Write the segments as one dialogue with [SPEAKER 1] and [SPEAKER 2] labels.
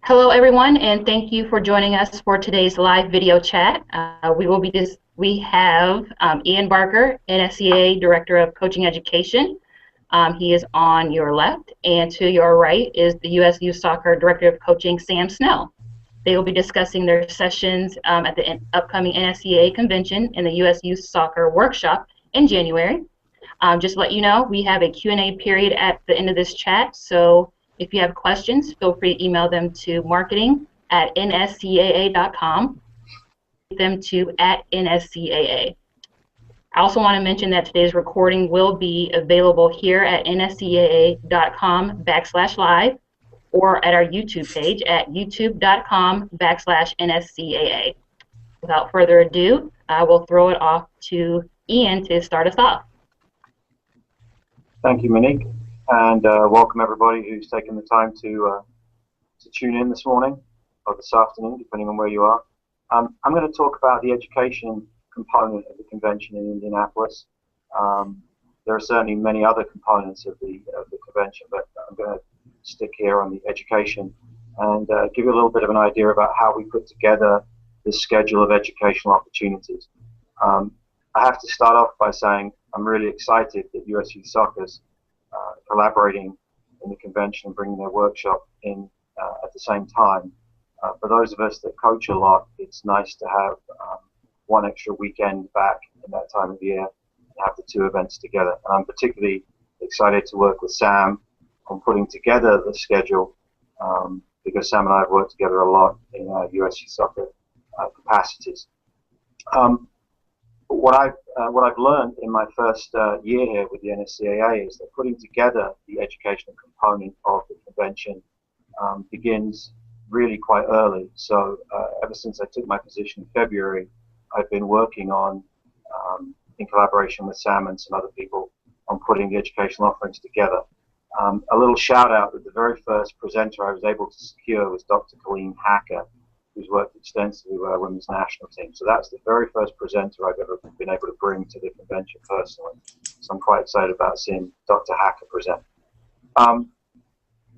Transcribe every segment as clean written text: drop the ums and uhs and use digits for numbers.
[SPEAKER 1] Hello, everyone, and thank you for joining us for today's live video chat. We have Ian Barker, NSCAA Director of Coaching Education. He is on your left, and to your right is the U.S. Youth Soccer Director of Coaching, Sam Snell. They will be discussing their sessions at the upcoming NSCAA convention and the U.S. Youth Soccer Workshop in January. Just to let you know, we have a Q&A period at the end of this chat, so if you have questions, feel free to email them to marketing@nscaa.com, them to @NSCAA. I also want to mention that today's recording will be available here at nscaa.com/live or at our YouTube page at youtube.com/NSCAA. Without further ado, I will throw it off to Ian to start us off.
[SPEAKER 2] Thank you, Monique, and welcome everybody who's taken the time to tune in this morning or this afternoon, depending on where you are. I'm going to talk about the education component of the convention in Indianapolis. There are certainly many other components of the convention, but I'm going to stick here on the education and give you a little bit of an idea about how we put together this schedule of educational opportunities. I have to start off by saying I'm really excited that US Youth Soccer's collaborating in the convention and bringing their workshop in at the same time. For those of us that coach a lot, it's nice to have one extra weekend back in that time of year and have the two events together. And I'm particularly excited to work with Sam on putting together the schedule because Sam and I have worked together a lot in US Youth Soccer capacities. What I've learned in my first year here with the NSCAA is that putting together the educational component of the convention begins really quite early. So ever since I took my position in February, I've been working on, in collaboration with Sam and some other people, on putting the educational offerings together. A little shout out that the very first presenter I was able to secure was Dr. Colleen Hacker, who's worked extensively with our women's national team. So that's the very first presenter I've ever been able to bring to the convention personally. So I'm quite excited about seeing Dr. Hacker present.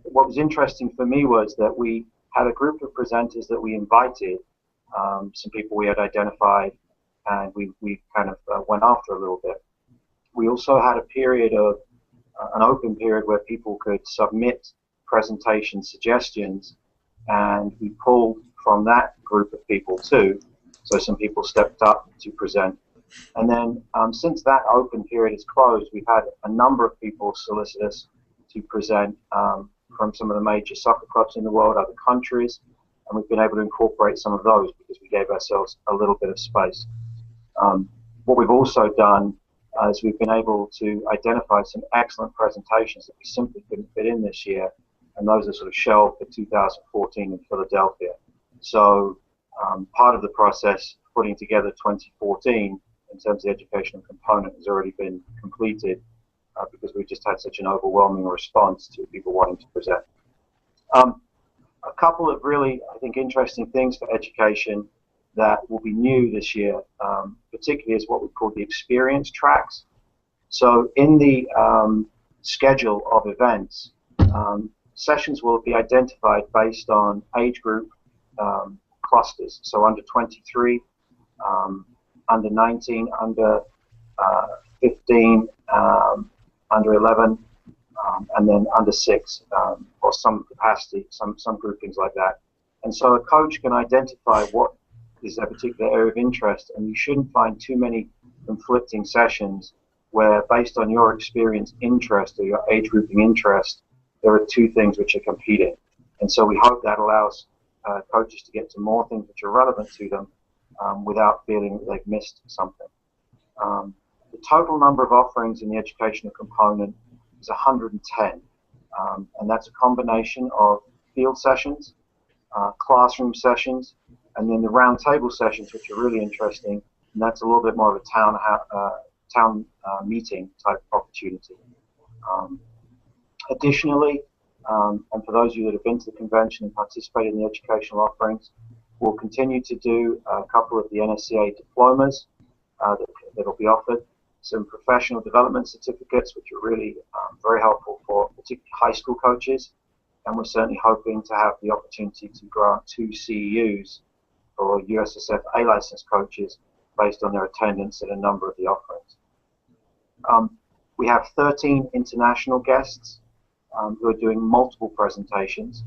[SPEAKER 2] What was interesting for me was that we had a group of presenters that we invited, some people we had identified, and we kind of went after a little bit. We also had a period of, an open period where people could submit presentation suggestions, and we pulled from that group of people too. So some people stepped up to present. And then since that open period is closed, we've had a number of people solicit us to present from some of the major soccer clubs in the world, other countries, and we've been able to incorporate some of those because we gave ourselves a little bit of space. What we've also done is we've been able to identify some excellent presentations that we simply couldn't fit in this year, and those are sort of shelved for 2014 in Philadelphia. So part of the process putting together 2014 in terms of the educational component has already been completed because we just had such an overwhelming response to people wanting to present. A couple of really, I think, interesting things for education that will be new this year, particularly is what we call the experience tracks. So in the schedule of events, sessions will be identified based on age group clusters, so under 23, under 19, under 15, under 11, and then under 6, or some capacity, some groupings like that. And so a coach can identify what is a particular area of interest, and you shouldn't find too many conflicting sessions where, based on your experience interest or your age grouping interest, there are two things which are competing. And so we hope that allows coaches to get to more things which are relevant to them without feeling that they've missed something. The total number of offerings in the educational component is 110, and that's a combination of field sessions, classroom sessions, and then the roundtable sessions, which are really interesting, and that's a little bit more of a town meeting type opportunity. Additionally, and for those of you that have been to the convention and participated in the educational offerings, we'll continue to do a couple of the NSCAA diplomas that will be offered, some professional development certificates, which are really very helpful for particularly high school coaches, and we're certainly hoping to have the opportunity to grant 2 CEUs for USSF A-licensed coaches based on their attendance at a number of the offerings. We have 13 international guests who are doing multiple presentations.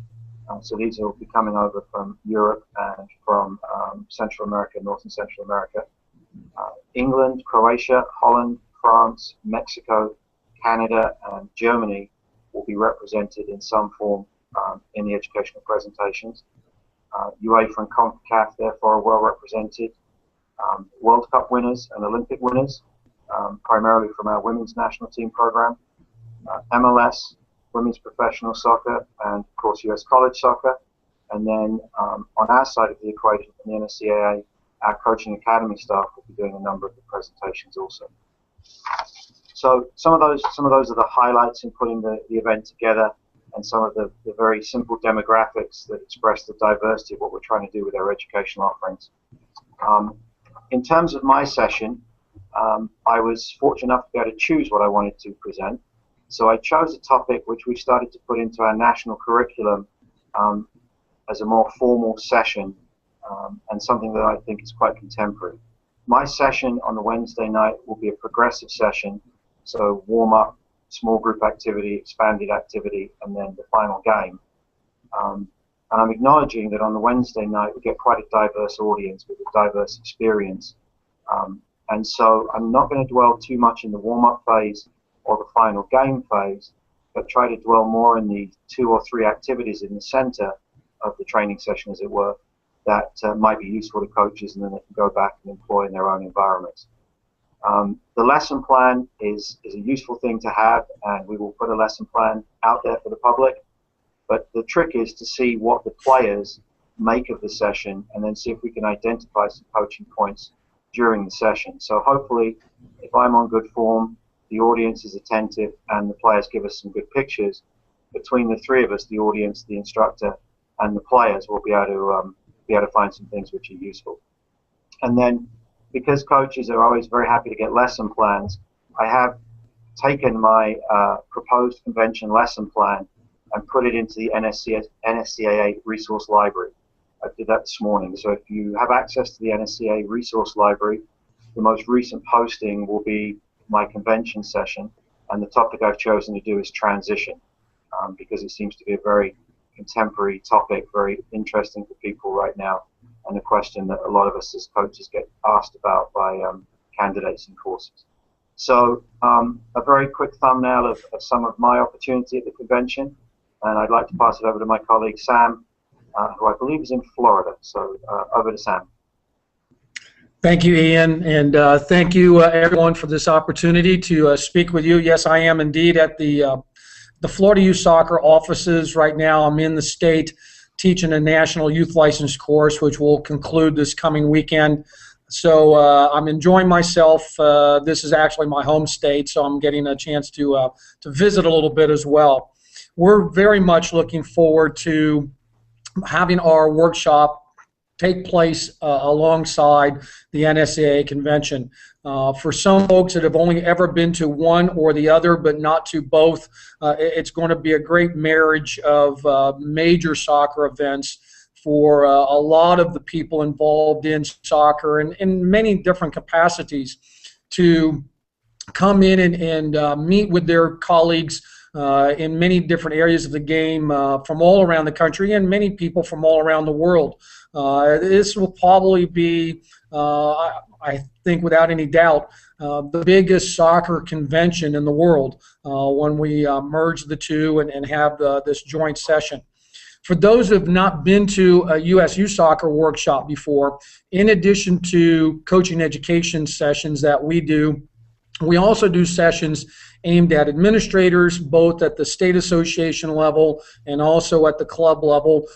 [SPEAKER 2] So these will be coming over from Europe and from Central America, North and Central America. England, Croatia, Holland, France, Mexico, Canada, and Germany will be represented in some form in the educational presentations. UEFA and CONCACAF, therefore, are well represented. World Cup winners and Olympic winners, primarily from our women's national team program. MLS, women's professional soccer, and of course US college soccer. And then on our side of the equation from the NSCAA, our coaching academy staff will be doing a number of the presentations also. So some of those are the highlights in putting the event together, and some of the very simple demographics that express the diversity of what we're trying to do with our educational offerings. In terms of my session, I was fortunate enough to be able to choose what I wanted to present. So I chose a topic which we started to put into our national curriculum as a more formal session, and something that I think is quite contemporary. My session on the Wednesday night will be a progressive session, so warm-up, small group activity, expanded activity, and then the final game. And I'm acknowledging that on the Wednesday night we get quite a diverse audience with a diverse experience. And so I'm not going to dwell too much in the warm-up phase or the final game phase, but try to dwell more in the 2 or 3 activities in the center of the training session, as it were, that might be useful to coaches, and then they can go back and employ in their own environments. The lesson plan is a useful thing to have, and we will put a lesson plan out there for the public. But the trick is to see what the players make of the session, and then see if we can identify some coaching points during the session. So hopefully, if I'm on good form, the audience is attentive, and the players give us some good pictures, between the 3 of us, the audience, the instructor, and the players, will be able to find some things which are useful. And then, because coaches are always very happy to get lesson plans, I have taken my proposed convention lesson plan and put it into the NSCAA resource library. I did that this morning. So if you have access to the NSCAA resource library, the most recent posting will be my convention session, and the topic I've chosen to do is transition, because it seems to be a very contemporary topic, very interesting for people right now, and a question that a lot of us as coaches get asked about by candidates in courses. So a very quick thumbnail of some of my opportunity at the convention, and I'd like to pass it over to my colleague Sam, who I believe is in Florida. So over to Sam.
[SPEAKER 3] Thank you, Ian, and thank you everyone for this opportunity to speak with you. Yes, I am indeed at the Florida Youth Soccer offices right now. I'm in the state teaching a national youth license course, which will conclude this coming weekend. So I'm enjoying myself. This is actually my home state, so I'm getting a chance to visit a little bit as well. We're very much looking forward to having our workshop take place alongside the NSCAA convention. For some folks that have only ever been to one or the other, but not to both, it's going to be a great marriage of major soccer events for a lot of the people involved in soccer and in many different capacities to come in and meet with their colleagues in many different areas of the game from all around the country, and many people from all around the world. This will probably be, I think without any doubt, the biggest soccer convention in the world when we merge the two and have this joint session. For those who have not been to a USU soccer workshop before, in addition to coaching education sessions that we do, we also do sessions aimed at administrators, both at the state association level and also at the club level.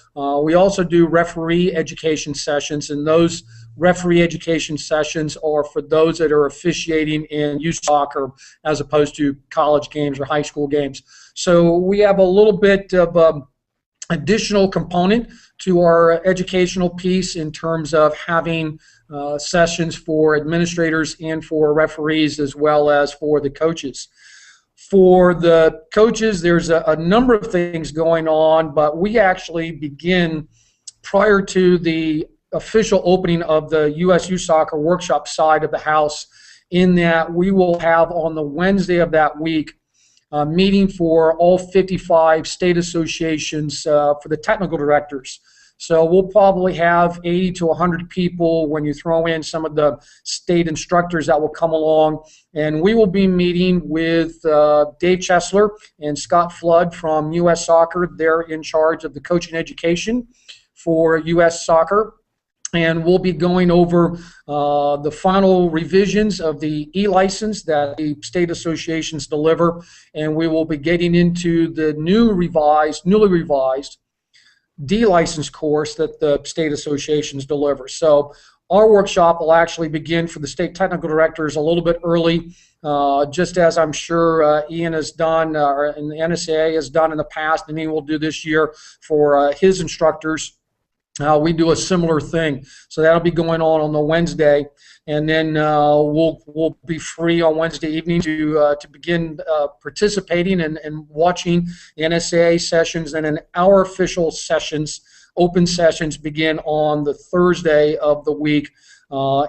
[SPEAKER 3] We also do referee education sessions, and those referee education sessions are for those that are officiating in youth soccer as opposed to college games or high school games. So we have a little bit of additional component to our educational piece in terms of having sessions for administrators and for referees as well as for the coaches. For the coaches, there's a number of things going on, but we actually begin prior to the official opening of the USU Soccer workshop side of the house, in that we will have on the Wednesday of that week a meeting for all 55 state associations for the technical directors. So we'll probably have 80 to 100 people when you throw in some of the state instructors that will come along. And we will be meeting with Dave Chesler and Scott Flood from US Soccer. They're in charge of the coaching education for US Soccer. And we'll be going over the final revisions of the e-license that the state associations deliver. And we will be getting into the newly revised D-license course that the state associations deliver. So our workshop will actually begin for the state technical directors a little bit early, just as I'm sure Ian has done, and the NSCAA has done in the past, and he will do this year for his instructors. We do a similar thing. So that'll be going on the Wednesday, and then we'll be free on Wednesday evening to begin participating and watching the NSCAA sessions, and then our official sessions, open sessions, begin on the Thursday of the week,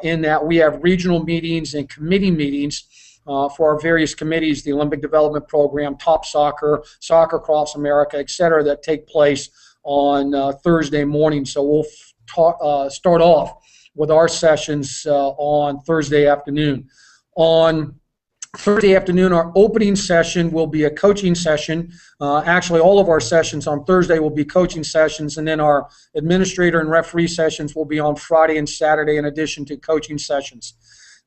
[SPEAKER 3] in that we have regional meetings and committee meetings for our various committees, the Olympic Development Program, Top Soccer, Soccer Across America, et cetera, that take place on Thursday morning. So we'll start off with our sessions on Thursday afternoon. On Thursday afternoon, our opening session will be a coaching session. Actually, all of our sessions on Thursday will be coaching sessions, and then our administrator and referee sessions will be on Friday and Saturday in addition to coaching sessions.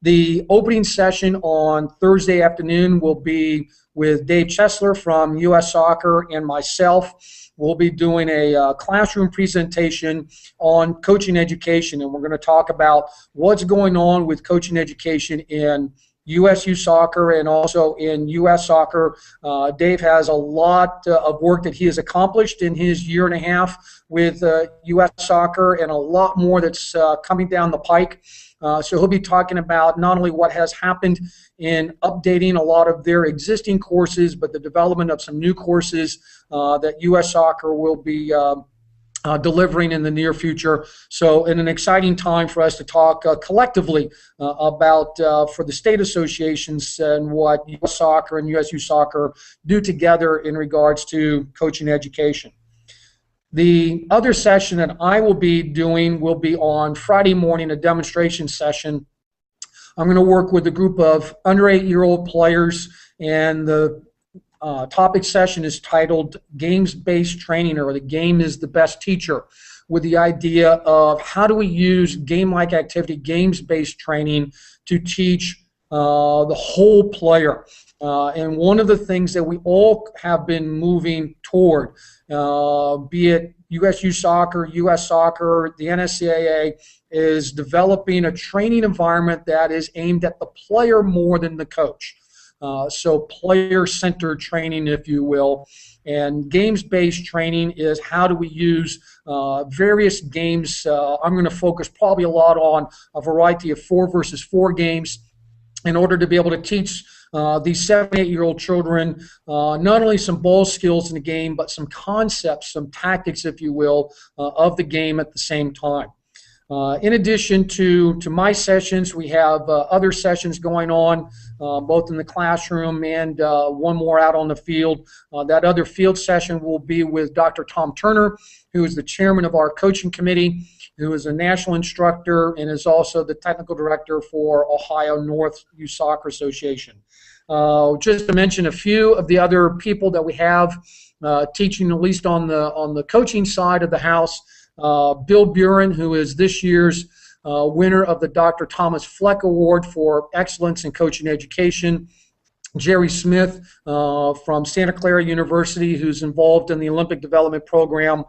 [SPEAKER 3] The opening session on Thursday afternoon will be with Dave Chesler from US Soccer and myself. We'll be doing a classroom presentation on coaching education, and we're going to talk about what's going on with coaching education in USU Soccer and also in US Soccer. Dave has a lot of work that he has accomplished in his year and a half with US Soccer, and a lot more that's coming down the pike. So he'll be talking about not only what has happened in updating a lot of their existing courses, but the development of some new courses that US Soccer will be delivering in the near future. So in an exciting time for us to talk collectively about for the state associations and what US Soccer and USU Soccer do together in regards to coaching education. The other session that I will be doing will be on Friday morning, a demonstration session. I'm going to work with a group of under 8-year-old players, and the topic session is titled Games-Based Training, or The Game is the Best Teacher, with the idea of how do we use game-like activity, games-based training, to teach the whole player. And one of the things that we all have been moving toward, be it USU Soccer, US Soccer, the NSCAA, is developing a training environment that is aimed at the player more than the coach. So player-centered training, if you will. And games-based training is how do we use various games. I'm going to focus probably a lot on a variety of 4 versus 4 games in order to be able to teach these 7, 8-year-old children not only some ball skills in the game, but some concepts, some tactics, if you will, of the game at the same time. In addition to my sessions, we have other sessions going on, both in the classroom and one more out on the field. That other field session will be with Dr. Tom Turner, who is the chairman of our coaching committee, who is a national instructor and is also the technical director for Ohio North Youth Soccer Association. Just to mention a few of the other people that we have teaching, at least on the coaching side of the house. Bill Buren, who is this year's winner of the Dr. Thomas Fleck Award for Excellence in Coaching Education. Jerry Smith from Santa Clara University, who's involved in the Olympic Development Program.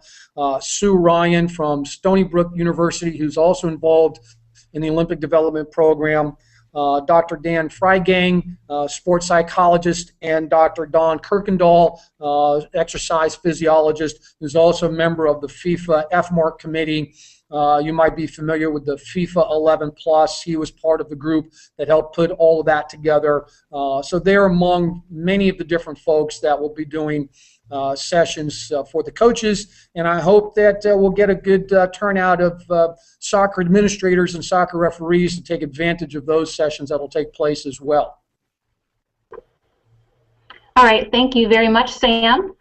[SPEAKER 3] Sue Ryan from Stony Brook University, who's also involved in the Olympic Development Program. Dr. Dan Freigang, sports psychologist, and Dr. Don Kirkendall, exercise physiologist, who's also a member of the FIFA FMARC committee. You might be familiar with the FIFA 11 Plus. He was part of the group that helped put all of that together. So they're among many of the different folks that will be doing sessions for the coaches, and I hope that we'll get a good turnout of soccer administrators and soccer referees to take advantage of those sessions that will take place as well.
[SPEAKER 1] All right, thank you very much, Sam.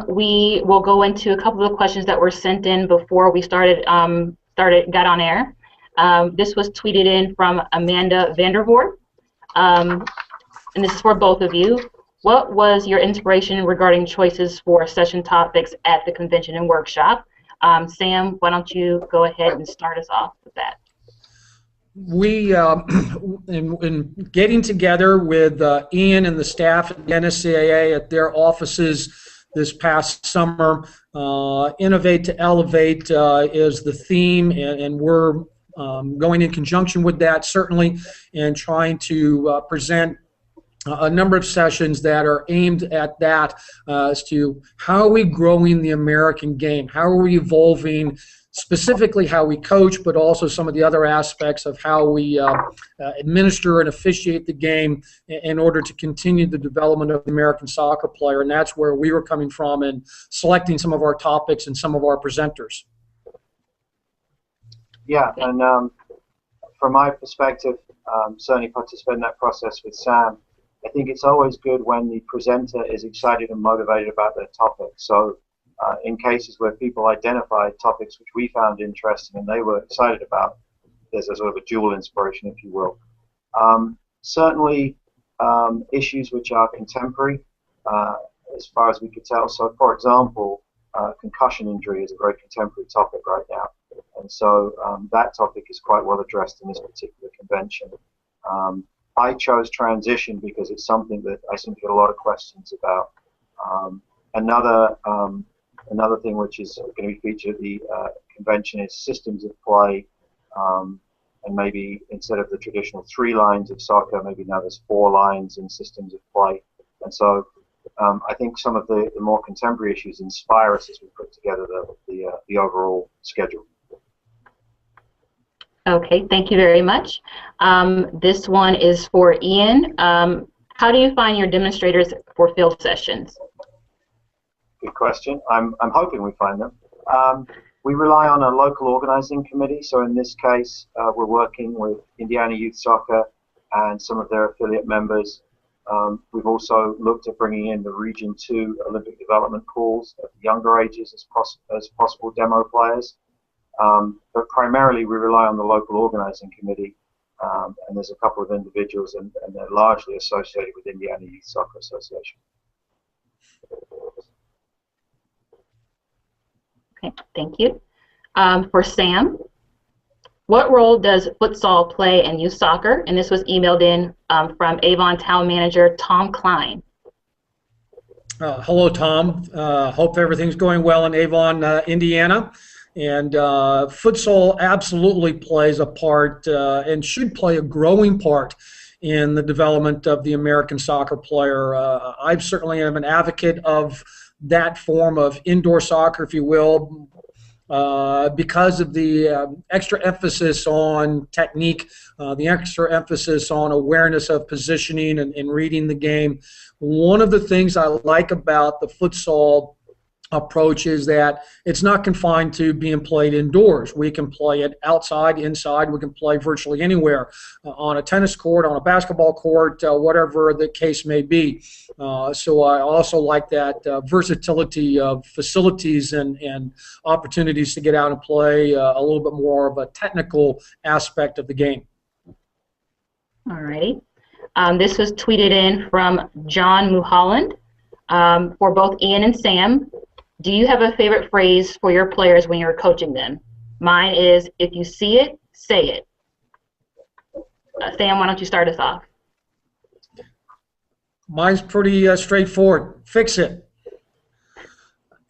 [SPEAKER 1] We will go into a couple of questions that were sent in before we got on air. This was tweeted in from Amanda Vandervoort, and this is for both of you. What was your inspiration regarding choices for session topics at the convention and workshop? Sam, why don't you go ahead and start us off with that?
[SPEAKER 3] We, in getting together with Ian and the staff at the NSCAA at their offices this past summer, Innovate to Elevate is the theme, and we're going in conjunction with that, certainly, and trying to present a number of sessions that are aimed at that as to how are we growing the American game, how are we evolving, specifically how we coach, but also some of the other aspects of how we administer and officiate the game in order to continue the development of the American soccer player. And that's where we were coming from in selecting some of our topics and some of our presenters.
[SPEAKER 2] Yeah, and from my perspective, certainly participating in that process with Sam, I think it's always good when the presenter is excited and motivated about their topic. So in cases where people identified topics which we found interesting and they were excited about, there's a sort of a dual inspiration, if you will. Certainly issues which are contemporary, as far as we could tell. So for example, concussion injury is a very contemporary topic right now. And so that topic is quite well addressed in this particular convention. I chose transition because it's something that I seem to get a lot of questions about. Another thing which is going to be featured at the convention is systems of play, and maybe instead of the traditional 3 lines of soccer, maybe now there's 4 lines in systems of play. And so I think some of the more contemporary issues inspire us as we put together the overall schedule.
[SPEAKER 1] Okay, thank you very much. This one is for Ian. How do you find your demonstrators for field sessions?
[SPEAKER 2] Good question. I'm hoping we find them. We rely on a local organizing committee. So in this case, we're working with Indiana Youth Soccer and some of their affiliate members. We've also looked at bringing in the Region 2 Olympic development calls at the younger ages as possible demo players. But primarily we rely on the local organizing committee, and there's a couple of individuals, and they're largely associated with Indiana Youth Soccer Association.
[SPEAKER 1] Okay, thank you. For Sam, what role does futsal play in youth soccer? And this was emailed in from Avon Town Manager Tom Klein.
[SPEAKER 3] Hello, Tom. Hope everything's going well in Avon, Indiana. And futsal absolutely plays a part and should play a growing part in the development of the American soccer player. I certainly am an advocate of that form of indoor soccer, if you will, because of the extra emphasis on technique, the extra emphasis on awareness of positioning and reading the game. One of the things I like about the futsal approach is that it's not confined to being played indoors. We can play it outside, inside. We can play virtually anywhere, on a tennis court, on a basketball court, whatever the case may be. So I also like that versatility of facilities and opportunities to get out and play a little bit more of a technical aspect of the game.
[SPEAKER 1] All right. This was tweeted in from John Mulholland for both Ian and Sam. Do you have a favorite phrase for your players when you're coaching them? Mine is, if you see it, say it. Sam, why don't you start us off?
[SPEAKER 3] Mine's pretty straightforward. Fix it.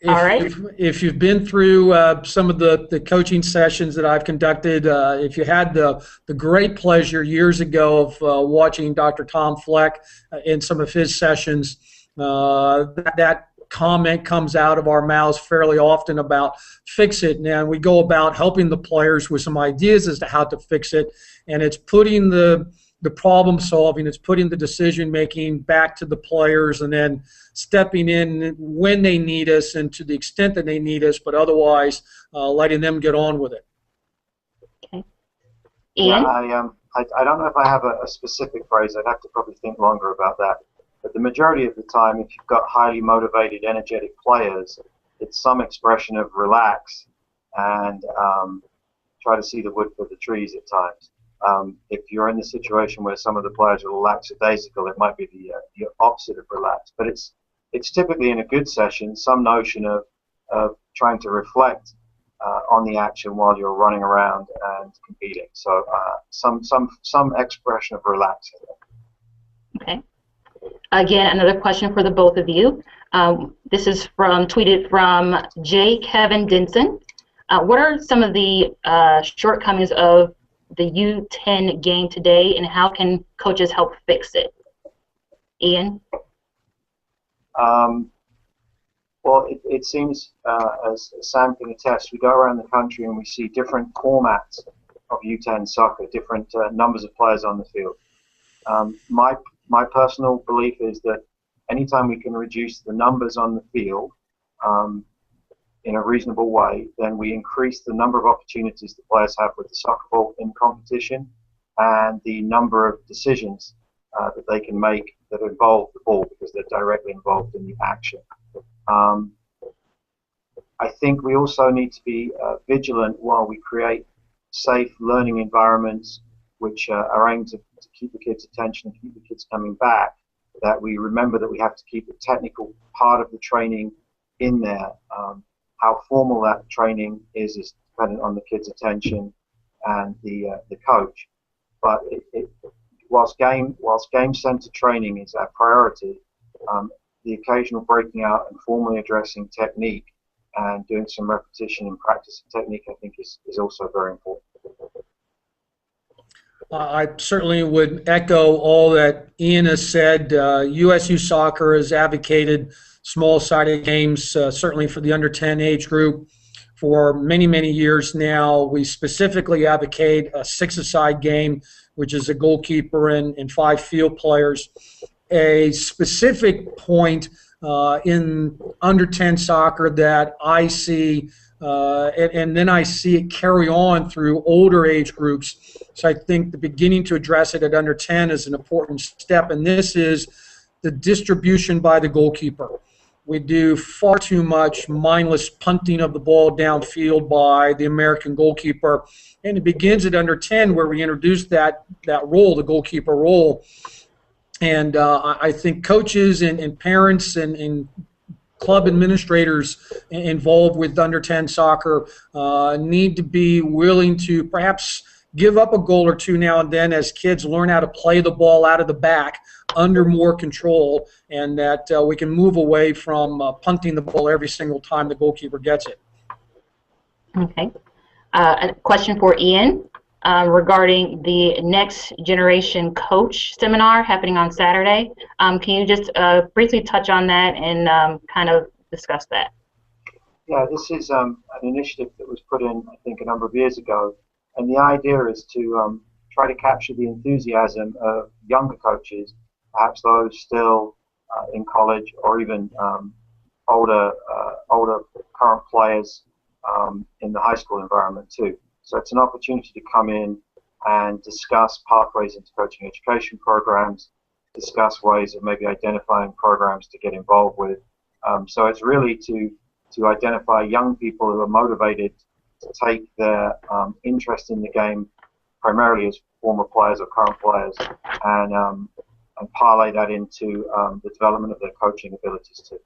[SPEAKER 1] All right.
[SPEAKER 3] If you've been through some of the coaching sessions that I've conducted, if you had the great pleasure years ago of watching Dr. Tom Fleck in some of his sessions, that comment comes out of our mouths fairly often about fix it. And we go about helping the players with some ideas as to how to fix it, and it's putting the problem solving, it's putting the decision making back to the players, and then stepping in when they need us and to the extent that they need us, but otherwise letting them get on with it.
[SPEAKER 1] Okay. Ian?
[SPEAKER 2] Yeah, I don't know if I have a specific phrase. I'd have to probably think longer about that. But the majority of the time, if you've got highly motivated, energetic players, it's some expression of relax and try to see the wood for the trees at times. If you're in the situation where some of the players are lackadaisical, it might be the opposite of relaxed. But it's typically in a good session some notion of trying to reflect on the action while you're running around and competing. So some expression of relax.
[SPEAKER 1] Okay. Again, another question for the both of you. This is tweeted from J. Kevin Denson. What are some of the shortcomings of the U10 game today, and how can coaches help fix it? Ian?
[SPEAKER 2] Well, it seems, as Sam can attest, we go around the country and we see different formats of U10 soccer, different numbers of players on the field. My personal belief is that anytime we can reduce the numbers on the field in a reasonable way, then we increase the number of opportunities the players have with the soccer ball in competition and the number of decisions that they can make that involve the ball because they're directly involved in the action. I think we also need to be vigilant while we create safe learning environments which are aimed to keep the kids' attention and keep the kids coming back, that we remember that we have to keep the technical part of the training in there. How formal that training is dependent on the kids' attention and the coach. But whilst game-centered training is our priority, the occasional breaking out and formally addressing technique and doing some repetition and practice of technique, I think, is also very important.
[SPEAKER 3] I certainly would echo all that Ian has said. USU Soccer has advocated small-sided games, certainly for the under-10 age group, for many, many years now. We specifically advocate a six-a-side game, which is a goalkeeper and 5 field players. A specific point in under-10 soccer that I see, and then I see it carry on through older age groups. So I think the beginning to address it at under 10 is an important step, and this is the distribution by the goalkeeper. We do far too much mindless punting of the ball downfield by the American goalkeeper, and it begins at under 10 where we introduce that role, the goalkeeper role. And I think coaches and parents and club administrators involved with under 10 soccer need to be willing to perhaps give up a goal or two now and then as kids learn how to play the ball out of the back under more control, and that we can move away from punting the ball every single time the goalkeeper gets it.
[SPEAKER 1] Okay. A question for Ian regarding the Next Generation Coach seminar happening on Saturday. Can you just briefly touch on that and kind of discuss that?
[SPEAKER 2] Yeah, this is an initiative that was put in, I think, a number of years ago. And the idea is to try to capture the enthusiasm of younger coaches, perhaps those still in college or even older current players in the high school environment too. So it's an opportunity to come in and discuss pathways into coaching education programs, discuss ways of maybe identifying programs to get involved with. So it's really to identify young people who are motivated to take their interest in the game, primarily as former players or current players, and parlay that into the development of their coaching abilities too.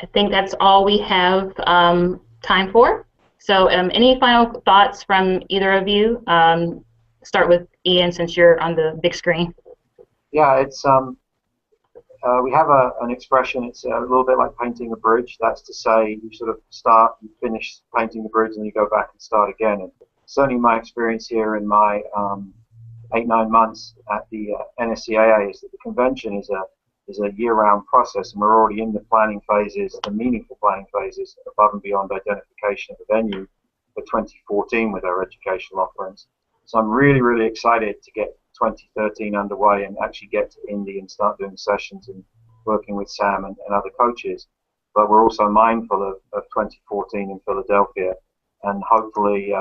[SPEAKER 1] I think that's all we have time for. So any final thoughts from either of you? Start with Ian, since you're on the big screen.
[SPEAKER 2] Yeah, it's we have an expression. It's a little bit like painting a bridge. That's to say, you sort of start, you finish painting the bridge, and you go back and start again. And certainly, my experience here in my 8-9 months at the NSCAA is that the convention is a year-round process, and we're already in the planning phases, the meaningful planning phases, above and beyond identification of the venue for 2014 with our educational offerings. So I'm really, really excited to get 2013 underway and actually get to Indy and start doing sessions and working with Sam and other coaches. But we're also mindful of 2014 in Philadelphia, and hopefully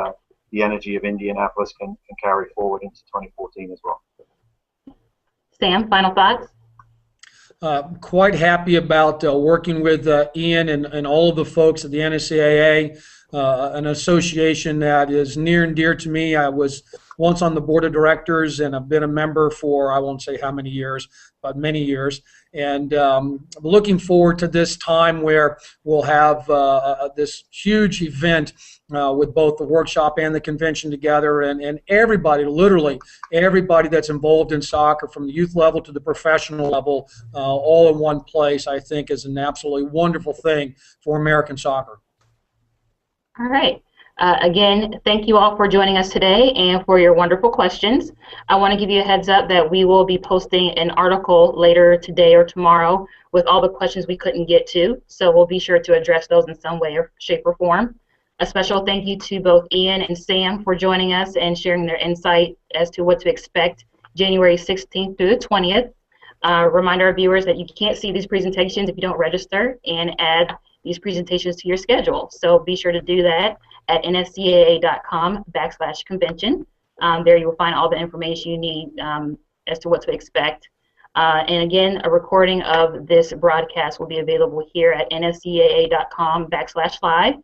[SPEAKER 2] the energy of Indianapolis can carry forward into 2014 as well.
[SPEAKER 1] Sam, final thoughts?
[SPEAKER 3] Quite happy about working with Ian and all of the folks at the NSCAA, an association that is near and dear to me. I was once on the board of directors, and I've been a member for, I won't say how many years, but many years. And looking forward to this time where we'll have this huge event with both the workshop and the convention together, and everybody, literally everybody that's involved in soccer, from the youth level to the professional level, all in one place, I think is an absolutely wonderful thing for American soccer.
[SPEAKER 1] All right. Again, thank you all for joining us today and for your wonderful questions. I want to give you a heads up that we will be posting an article later today or tomorrow with all the questions we couldn't get to, so we'll be sure to address those in some way or shape or form. A special thank you to both Ian and Sam for joining us and sharing their insight as to what to expect January 16th through the 20th. Remind our viewers that you can't see these presentations if you don't register and add these presentations to your schedule. So be sure to do that at nscaa.com/convention. There you will find all the information you need as to what to expect. And again, a recording of this broadcast will be available here at nscaa.com/live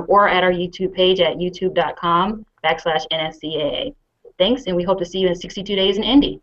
[SPEAKER 1] or at our YouTube page at youtube.com/NSCAA. Thanks, and we hope to see you in 62 days in Indy.